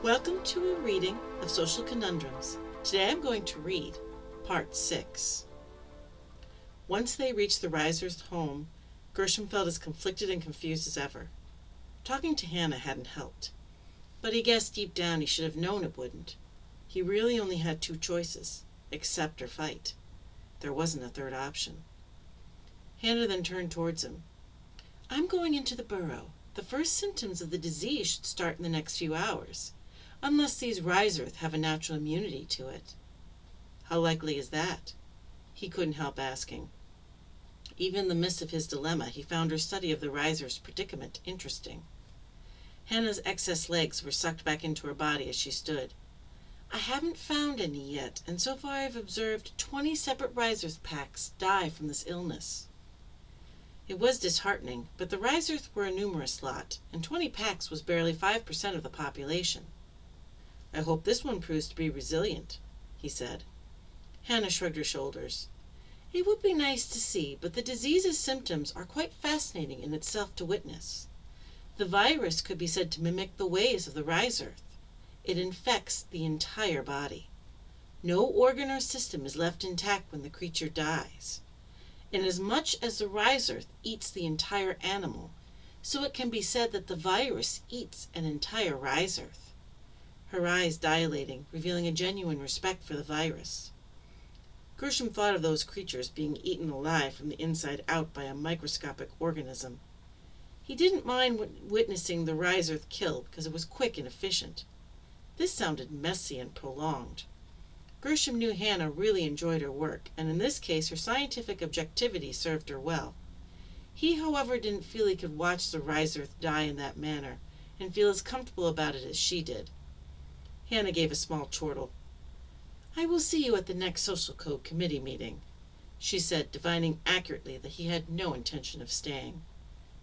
Welcome to a reading of Social Conundrums. Today I'm going to read Part 6. Once they reached the Reiser's home, Gershom felt as conflicted and confused as ever. Talking to Hannah hadn't helped, but he guessed deep down he should have known it wouldn't. He really only had two choices, accept or fight. There wasn't a third option. Hannah then turned towards him. "I'm going into the burrow. The first symptoms of the disease should start in the next few hours. Unless these Rzerth have a natural immunity to it." How likely is that? He couldn't help asking. Even in the midst of his dilemma, he found her study of the Reiser's predicament interesting. Hannah's excess legs were sucked back into her body as she stood. "I haven't found any yet, and so far I've observed 20 separate Reiserth packs die from this illness." It was disheartening, but the Reiserth were a numerous lot, and 20 packs was barely 5% of the population. "I hope this one proves to be resilient," he said. Hannah shrugged her shoulders. "It would be nice to see, but the disease's symptoms are quite fascinating in itself to witness. The virus could be said to mimic the ways of the Reiserth. It infects the entire body. No organ or system is left intact when the creature dies. Inasmuch as the Reiserth eats the entire animal, so it can be said that the virus eats an entire Reiserth." Her eyes dilating, revealing a genuine respect for the virus. Gershom thought of those creatures being eaten alive from the inside out by a microscopic organism. He didn't mind witnessing the Reiserth killed because it was quick and efficient. This sounded messy and prolonged. Gershom knew Hannah really enjoyed her work, and in this case her scientific objectivity served her well. He, however, didn't feel he could watch the Reiserth die in that manner and feel as comfortable about it as she did. Hannah gave a small chortle. "I will see you at the next Social Code Committee meeting," she said, divining accurately that he had no intention of staying.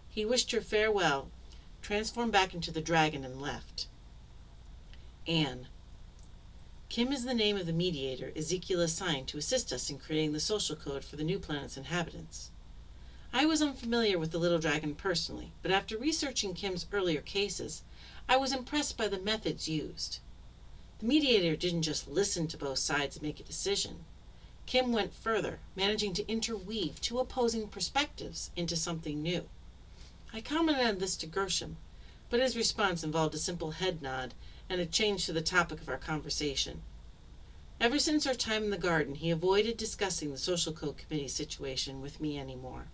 He wished her farewell, transformed back into the dragon, and left. Anne. Kim is the name of the mediator Ezekiel assigned to assist us in creating the social code for the new planet's inhabitants. I was unfamiliar with the little dragon personally, but after researching Kim's earlier cases, I was impressed by the methods used. The mediator didn't just listen to both sides and make a decision. Kim went further, managing to interweave two opposing perspectives into something new. I commented on this to Gershom, but his response involved a simple head nod and a change to the topic of our conversation. Ever since our time in the garden, he avoided discussing the Social Code Committee situation with me anymore.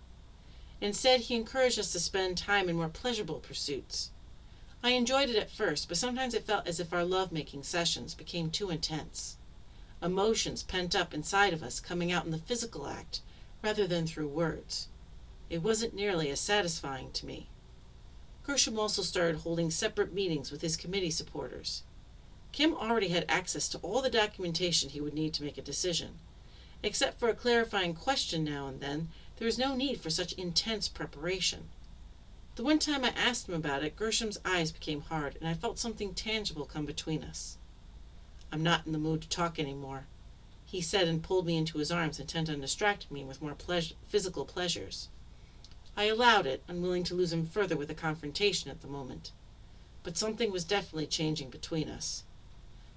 Instead, he encouraged us to spend time in more pleasurable pursuits. I enjoyed it at first, but sometimes it felt as if our love-making sessions became too intense. Emotions pent up inside of us coming out in the physical act rather than through words. It wasn't nearly as satisfying to me. Gershom also started holding separate meetings with his committee supporters. Kim already had access to all the documentation he would need to make a decision. Except for a clarifying question now and then, there was no need for such intense preparation. The one time I asked him about it, Gershom's eyes became hard, and I felt something tangible come between us. "I'm not in the mood to talk anymore," he said, and pulled me into his arms, intent on distracting me with more physical pleasures. I allowed it, unwilling to lose him further with a confrontation at the moment. But something was definitely changing between us.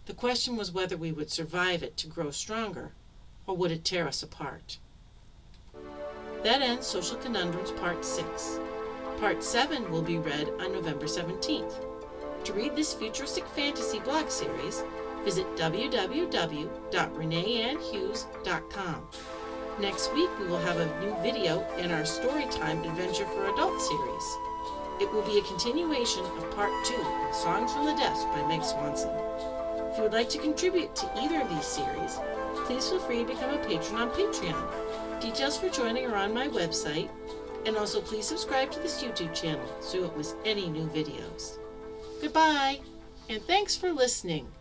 The question was whether we would survive it to grow stronger, or would it tear us apart. That ends Social Conundrums Part 6. Part 7 will be read on November 17th. To read this futuristic fantasy blog series, visit www.reneeannhughes.com. Next week we will have a new video in our Storytime Adventure for Adults series. It will be a continuation of Part 2, Songs from the Depths by Meg Swanson. If you would like to contribute to either of these series, please feel free to become a patron on Patreon. Details for joining are on my website, and also please subscribe to this YouTube channel so you won't miss any new videos. Goodbye, and thanks for listening.